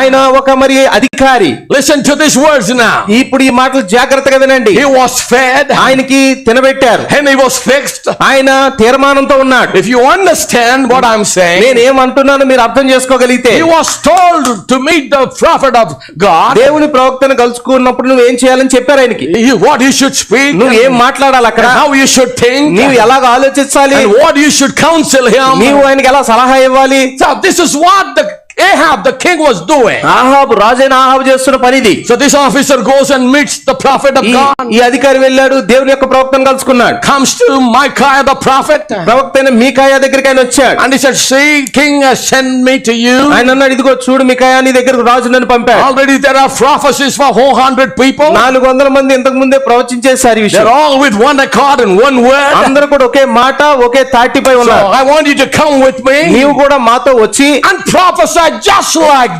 ఆయన ఒక మరి అధికారి. Listen to these words now. ఇప్పుడు ఈ మాటలు జాగ్రత్తగా వినండి. He was fed. ఆయనకి తినబెట్టారు. And he was fixed. ఆయన తీర్మానంతో ఉన్నాడు. If you understand what I'm saying, నేనేమంటున్నాను మీరు అర్థం చేసుకోగలిగితే, he was told to meet the prophet of God. దేవుని ప్రవక్తను కలుసుకున్నప్పుడు నువ్వు ఏం చేయాలని చెప్పారు ఆయనకి. What he should speak, నువ్వు ఏం మాట్లాడాలి అక్కడ, how you should think, నీవు ఎలాగ ఆలోచించాలి, and what you should counsel him. నీవు ఆయనకి ఎలా సలహా ఇవ్వాలి. So this is what Ahab the king was doing. ఆహాబు రాజైన ఆహాబు చేస్తున్న పనిది. So this officer goes and meets the prophet of God. ఈ అధికారి వెళ్ళాడు, దేవుని యొక్క ప్రవక్తను కలుసుకున్నాడు. Comes to Micaiah the prophet. ప్రవక్త అయిన మీకాయా దగ్గరికి ఆయన వచ్చాడు. And he said, see, king has sent me to you. ఆయన అన్నాడు, ఇదిగో చూడు మీకాయా, నీ దగ్గరకు రాజు నన్ను పంపాడు. Already there are prophecies for 400 people. 400 మంది ఇంతకు ముందే ప్రవచించేశారు ఈ విషయం. They're all with one accord and one word. అందరూ కూడా ఒకే మాట ఒకే తాటిపై ఉన్నారు. So I want you to come with me. నీవు కూడా మాతో వచ్చి and prophesy just like